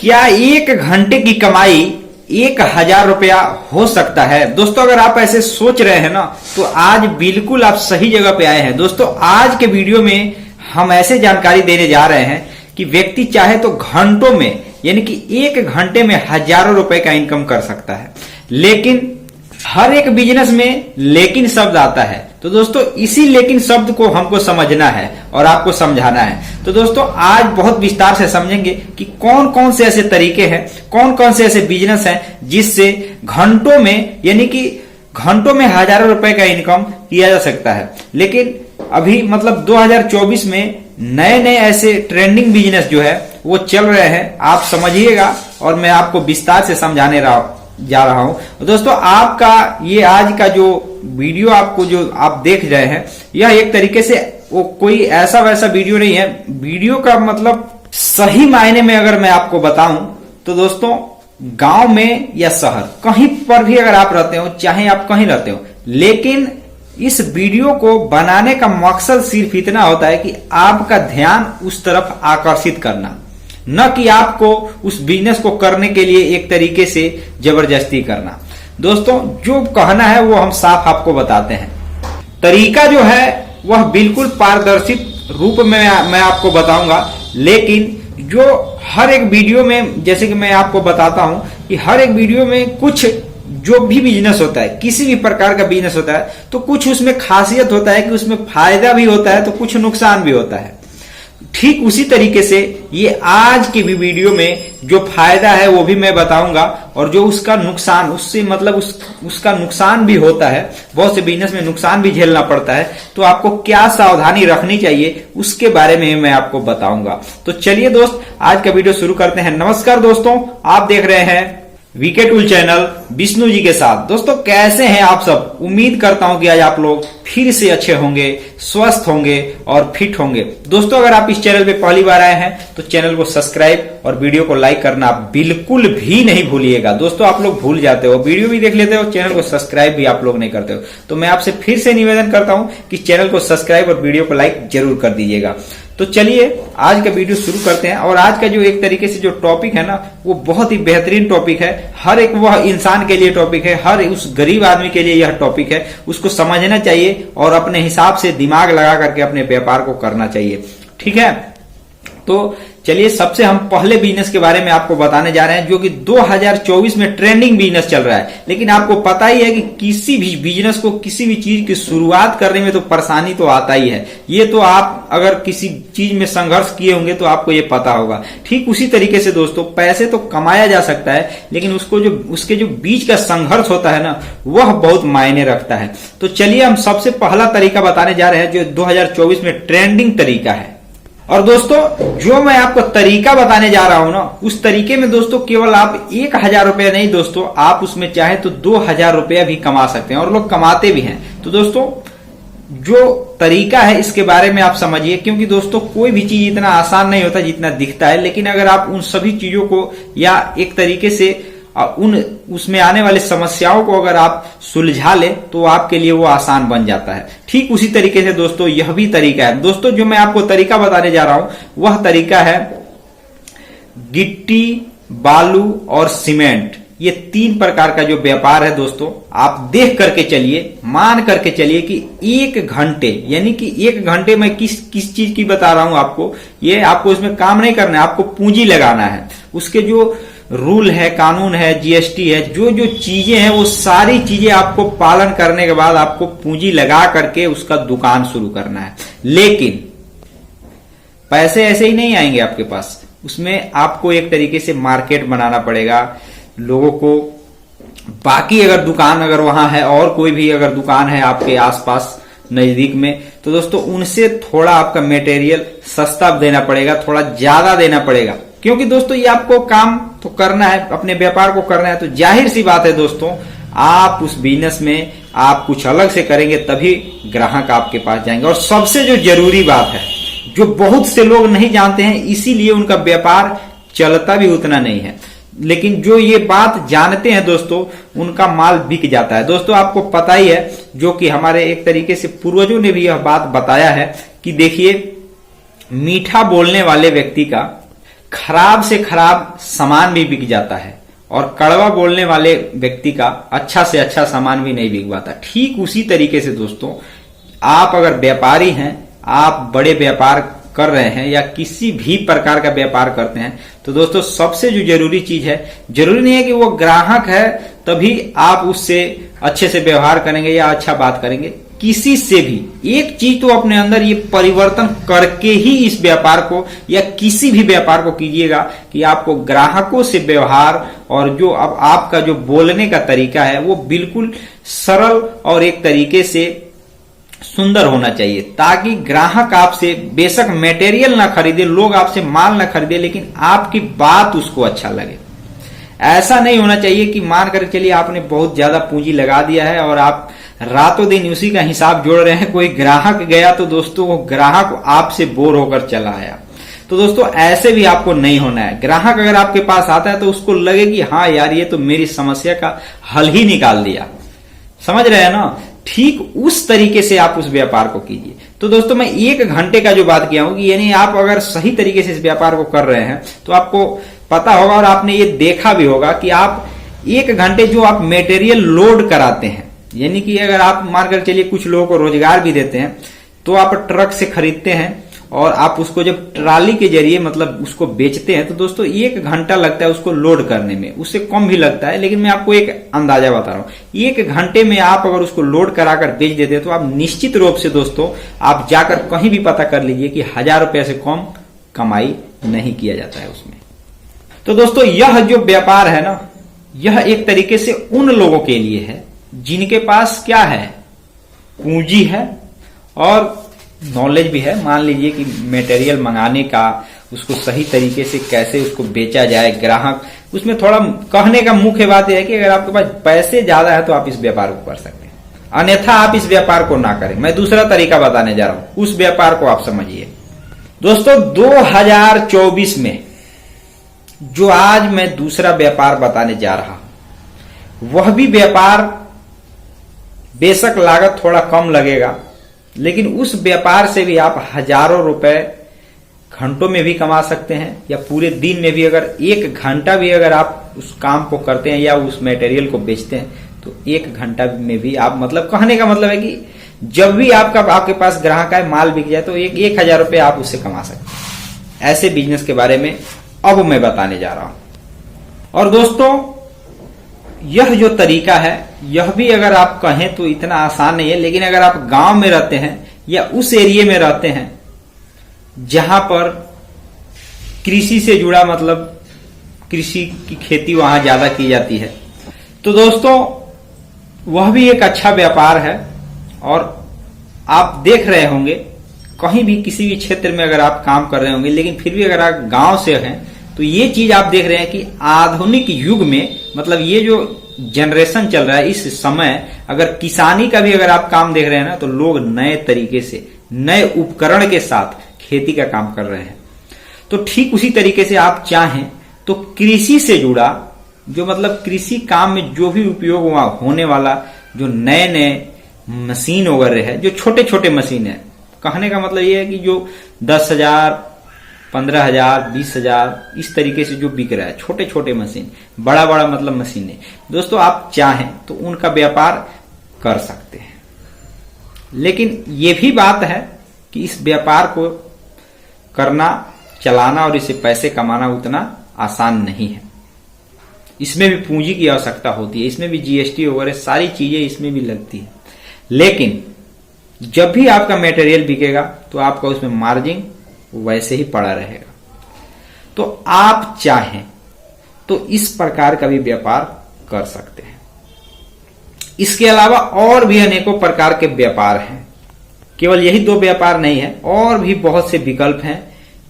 क्या एक घंटे की कमाई 1,000 रुपया हो सकता है? दोस्तों अगर आप ऐसे सोच रहे हैं ना तो आज बिल्कुल आप सही जगह पे आए हैं। दोस्तों आज के वीडियो में हम ऐसे जानकारी देने जा रहे हैं कि व्यक्ति चाहे तो घंटों में यानी कि एक घंटे में हजारों रुपए का इनकम कर सकता है। लेकिन हर एक बिजनेस में लेकिन शब्द आता है। तो दोस्तों इसी लेकिन शब्द को हमको समझना है और आपको समझाना है। तो दोस्तों आज बहुत विस्तार से समझेंगे कि कौन कौन से ऐसे तरीके हैं, कौन कौन से ऐसे बिजनेस हैं जिससे घंटों में यानी कि घंटों में हजारों रुपए का इनकम किया जा सकता है। लेकिन अभी मतलब 2024 में नए नए ऐसे ट्रेंडिंग बिजनेस जो है वो चल रहे हैं, आप समझिएगा और मैं आपको विस्तार से समझाने जा रहा हूं। दोस्तों आपका ये आज का जो वीडियो आपको जो आप देख रहे हैं यह एक तरीके से वो कोई ऐसा वैसा वीडियो नहीं है। वीडियो का मतलब सही मायने में अगर मैं आपको बताऊं तो दोस्तों गांव में या शहर कहीं पर भी अगर आप रहते हो, चाहे आप कहीं रहते हो, लेकिन इस वीडियो को बनाने का मकसद सिर्फ इतना होता है कि आपका ध्यान उस तरफ आकर्षित करना, न कि आपको उस बिजनेस को करने के लिए एक तरीके से जबरदस्ती करना। दोस्तों जो कहना है वो हम साफ आपको बताते हैं। तरीका जो है वह बिल्कुल पारदर्शी रूप में मैं आपको बताऊंगा। लेकिन जो हर एक वीडियो में, जैसे कि मैं आपको बताता हूं कि हर एक वीडियो में कुछ जो भी बिजनेस होता है, किसी भी प्रकार का बिजनेस होता है, तो कुछ उसमें खासियत होता है कि उसमें फायदा भी होता है तो कुछ नुकसान भी होता है। ठीक उसी तरीके से ये आज की भी वीडियो में जो फायदा है वो भी मैं बताऊंगा और जो उसका नुकसान, उससे मतलब उसका नुकसान भी होता है। बहुत से बिजनेस में नुकसान भी झेलना पड़ता है, तो आपको क्या सावधानी रखनी चाहिए उसके बारे में मैं आपको बताऊंगा। तो चलिए दोस्त आज का वीडियो शुरू करते हैं। नमस्कार दोस्तों, आप देख रहे हैं VK tool channel Vishnu ji के साथ। दोस्तों कैसे हैं आप सब? उम्मीद करता हूं कि आज आप लोग फिर से अच्छे होंगे, स्वस्थ होंगे और फिट होंगे। दोस्तों अगर आप इस चैनल पे पहली बार आए हैं तो चैनल को सब्सक्राइब और वीडियो को लाइक करना आप बिल्कुल भी नहीं भूलिएगा। दोस्तों आप लोग भूल जाते हो, वीडियो भी देख लेते हो, चैनल को सब्सक्राइब भी आप लोग नहीं करते हो। तो मैं आपसे फिर से निवेदन करता हूं कि चैनल को सब्सक्राइब और वीडियो को लाइक जरूर कर दीजिएगा। तो चलिए आज का वीडियो शुरू करते हैं। और आज का जो एक तरीके से जो टॉपिक है ना वो बहुत ही बेहतरीन टॉपिक है। हर एक वह इंसान के लिए टॉपिक है, हर उस गरीब आदमी के लिए यह टॉपिक है। उसको समझना चाहिए और अपने हिसाब से दिमाग लगा करके अपने व्यापार को करना चाहिए। ठीक है, तो चलिए सबसे हम पहले बिजनेस के बारे में आपको बताने जा रहे हैं जो कि 2024 में ट्रेंडिंग बिजनेस चल रहा है। लेकिन आपको पता ही है कि किसी भी बिजनेस को, किसी भी चीज की शुरुआत करने में तो परेशानी तो आता ही है। ये तो आप अगर किसी चीज में संघर्ष किए होंगे तो आपको ये पता होगा। ठीक उसी तरीके से दोस्तों पैसे तो कमाया जा सकता है, लेकिन उसके जो बीच का संघर्ष होता है ना वह बहुत मायने रखता है। तो चलिए हम सबसे पहला तरीका बताने जा रहे हैं जो 2024 में ट्रेंडिंग तरीका है। और दोस्तों जो मैं आपको तरीका बताने जा रहा हूं ना उस तरीके में दोस्तों केवल आप 1,000 रुपया नहीं दोस्तों, आप उसमें चाहे तो 2,000 रुपया भी कमा सकते हैं और लोग कमाते भी हैं। तो दोस्तों जो तरीका है इसके बारे में आप समझिए, क्योंकि दोस्तों कोई भी चीज इतना आसान नहीं होता जितना दिखता है। लेकिन अगर आप उन सभी चीजों को या एक तरीके से उसमें आने वाली समस्याओं को अगर आप सुलझा ले तो आपके लिए वो आसान बन जाता है। ठीक उसी तरीके से दोस्तों यह भी तरीका है। दोस्तों जो मैं आपको तरीका बताने जा रहा हूं वह तरीका है गिट्टी, बालू और सीमेंट। ये 3 प्रकार का जो व्यापार है दोस्तों, आप देख करके चलिए, मान करके चलिए कि 1 घंटे यानी कि 1 घंटे में किस चीज की बता रहा हूं आपको, ये आपको इसमें काम नहीं करना है, आपको पूंजी लगाना है। उसके जो रूल है, कानून है, जीएसटी है, जो जो चीजें हैं वो सारी चीजें आपको पालन करने के बाद आपको पूंजी लगा करके उसका दुकान शुरू करना है। लेकिन पैसे ऐसे ही नहीं आएंगे आपके पास, उसमें आपको एक तरीके से मार्केट बनाना पड़ेगा लोगों को। बाकी अगर दुकान अगर वहां है और कोई भी अगर दुकान है आपके आसपास नजदीक में तो दोस्तों उनसे थोड़ा आपका मटेरियल सस्ता देना पड़ेगा, थोड़ा ज्यादा देना पड़ेगा। क्योंकि दोस्तों ये आपको काम तो करना है, अपने व्यापार को करना है, तो जाहिर सी बात है दोस्तों आप उस बिजनेस में आप कुछ अलग से करेंगे तभी ग्राहक आपके पास जाएंगे। और सबसे जो जरूरी बात है जो बहुत से लोग नहीं जानते हैं, इसीलिए उनका व्यापार चलता भी उतना नहीं है, लेकिन जो ये बात जानते हैं दोस्तों उनका माल बिक जाता है। दोस्तों आपको पता ही है जो कि हमारे एक तरीके से पूर्वजों ने भी यह बात बताया है कि देखिए मीठा बोलने वाले व्यक्ति का खराब से खराब सामान भी बिक जाता है और कड़वा बोलने वाले व्यक्ति का अच्छा से अच्छा सामान भी नहीं बिक पाता। ठीक उसी तरीके से दोस्तों, आप अगर व्यापारी हैं, आप बड़े व्यापार कर रहे हैं या किसी भी प्रकार का व्यापार करते हैं, तो दोस्तों सबसे जो जरूरी चीज है, जरूरी नहीं है कि वो ग्राहक है तभी आप उससे अच्छे से व्यवहार करेंगे या अच्छा बात करेंगे। किसी से भी एक चीज तो अपने अंदर ये परिवर्तन करके ही इस व्यापार को या किसी भी व्यापार को कीजिएगा कि आपको ग्राहकों से व्यवहार और जो अब आपका जो बोलने का तरीका है वो बिल्कुल सरल और एक तरीके से सुंदर होना चाहिए, ताकि ग्राहक आपसे बेशक मटेरियल ना खरीदे, लोग आपसे माल ना खरीदे, लेकिन आपकी बात उसको अच्छा लगे। ऐसा नहीं होना चाहिए कि मान कर चलिए आपने बहुत ज्यादा पूंजी लगा दिया है और आप रातों दिन उसी का हिसाब जोड़ रहे हैं, कोई ग्राहक गया तो दोस्तों वो ग्राहक आपसे बोर होकर चला आया। तो दोस्तों ऐसे भी आपको नहीं होना है। ग्राहक अगर आपके पास आता है तो उसको लगे कि हाँ यार ये तो मेरी समस्या का हल ही निकाल दिया। समझ रहे हैं ना? ठीक उस तरीके से आप उस व्यापार को कीजिए। तो दोस्तों मैं 1 घंटे का जो बात किया हूं कि यानी आप अगर सही तरीके से इस व्यापार को कर रहे हैं तो आपको पता होगा और आपने ये देखा भी होगा कि आप 1 घंटे जो आप मटेरियल लोड कराते हैं, यानी कि अगर आप मानकर चलिए कुछ लोगों को रोजगार भी देते हैं, तो आप ट्रक से खरीदते हैं और आप उसको जब ट्राली के जरिए मतलब उसको बेचते हैं तो दोस्तों 1 घंटा लगता है उसको लोड करने में, उससे कम भी लगता है, लेकिन मैं आपको एक अंदाजा बता रहा हूं। 1 घंटे में आप अगर उसको लोड कराकर बेच देते हैं तो आप निश्चित रूप से दोस्तों आप जाकर कहीं भी पता कर लीजिए कि 1000 रुपए से कम कमाई नहीं किया जाता है उसमें। तो दोस्तों यह जो व्यापार है ना, यह एक तरीके से उन लोगों के लिए है जिनके पास क्या है, पूंजी है और नॉलेज भी है। मान लीजिए कि मटेरियल मंगाने का, उसको सही तरीके से कैसे उसको बेचा जाए, ग्राहक उसमें थोड़ा कहने का मुख्य बात यह है कि अगर आपके पास पैसे ज्यादा है तो आप इस व्यापार को कर सकते हैं, अन्यथा आप इस व्यापार को ना करें। मैं दूसरा तरीका बताने जा रहा हूं, उस व्यापार को आप समझिए। दोस्तों 2024 में जो आज मैं दूसरा व्यापार बताने जा रहा हूं, वह भी व्यापार बेशक लागत थोड़ा कम लगेगा, लेकिन उस व्यापार से भी आप हजारों रुपए घंटों में भी कमा सकते हैं, या पूरे दिन में भी अगर 1 घंटा भी अगर आप उस काम को करते हैं या उस मटेरियल को बेचते हैं तो 1 घंटा में भी आप, मतलब कहने का मतलब है कि जब भी आपके पास ग्राहक आए, माल बिक जाए तो 1000 रुपए आप उससे कमा सकते हैं। ऐसे बिजनेस के बारे में अब मैं बताने जा रहा हूं। और दोस्तों यह जो तरीका है यह भी अगर आप कहें तो इतना आसान नहीं है, लेकिन अगर आप गांव में रहते हैं या उस एरिया में रहते हैं जहां पर कृषि से जुड़ा, मतलब कृषि की खेती वहां ज्यादा की जाती है, तो दोस्तों वह भी एक अच्छा व्यापार है। और आप देख रहे होंगे कहीं भी किसी भी क्षेत्र में अगर आप काम कर रहे होंगे, लेकिन फिर भी अगर आप गांव से हैं तो ये चीज आप देख रहे हैं कि आधुनिक युग में, मतलब ये जो जनरेशन चल रहा है इस समय, अगर किसानी का भी अगर आप काम देख रहे हैं ना, तो लोग नए तरीके से नए उपकरण के साथ खेती का काम कर रहे हैं। तो ठीक उसी तरीके से आप चाहें तो कृषि से जुड़ा जो, मतलब कृषि काम में जो भी उपयोग होने वाला जो नए नए मशीन वगैरह है, जो छोटे छोटे मशीन है, कहने का मतलब ये है कि जो 10,000 15,000 20,000 इस तरीके से जो बिक रहा है, छोटे छोटे मशीन, बड़ा बड़ा मतलब मशीन है दोस्तों, आप चाहें तो उनका व्यापार कर सकते हैं। लेकिन ये भी बात है कि इस व्यापार को करना, चलाना और इससे पैसे कमाना उतना आसान नहीं है। इसमें भी पूंजी की आवश्यकता होती है, इसमें भी जीएसटी वगैरह सारी चीजें इसमें भी लगती है। लेकिन जब भी आपका मटेरियल बिकेगा तो आपका उसमें मार्जिन वैसे ही पड़ा रहेगा। तो आप चाहें तो इस प्रकार का भी व्यापार कर सकते हैं। इसके अलावा और भी अनेकों प्रकार के व्यापार हैं, केवल यही 2 व्यापार नहीं है, और भी बहुत से विकल्प हैं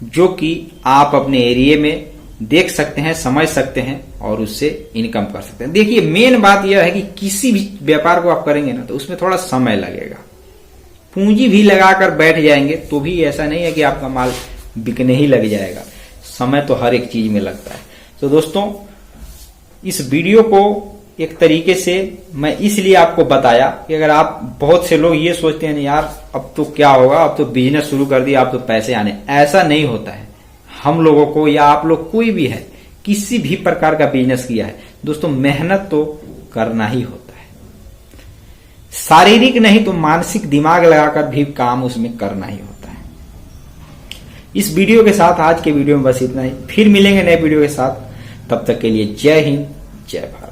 जो कि आप अपने एरिया में देख सकते हैं, समझ सकते हैं और उससे इनकम कर सकते हैं। देखिए मेन बात यह है कि किसी भी व्यापार को आप करेंगे ना तो उसमें थोड़ा समय लगेगा, पूंजी भी लगाकर बैठ जाएंगे तो भी ऐसा नहीं है कि आपका माल बिकने ही लग जाएगा, समय तो हर एक चीज में लगता है। तो दोस्तों इस वीडियो को एक तरीके से मैं इसलिए आपको बताया कि अगर आप, बहुत से लोग ये सोचते हैं यार अब तो क्या होगा, अब तो बिजनेस शुरू कर दिया, अब तो पैसे आने, ऐसा नहीं होता है। हम लोगों को या आप लोग कोई भी है किसी भी प्रकार का बिजनेस किया है दोस्तों, मेहनत तो करना ही होता है। शारीरिक नहीं तो मानसिक दिमाग लगाकर भी काम उसमें करना ही होता है। इस वीडियो के साथ आज के वीडियो में बस इतना ही। फिर मिलेंगे नए वीडियो के साथ, तब तक के लिए जय हिंद, जय भारत।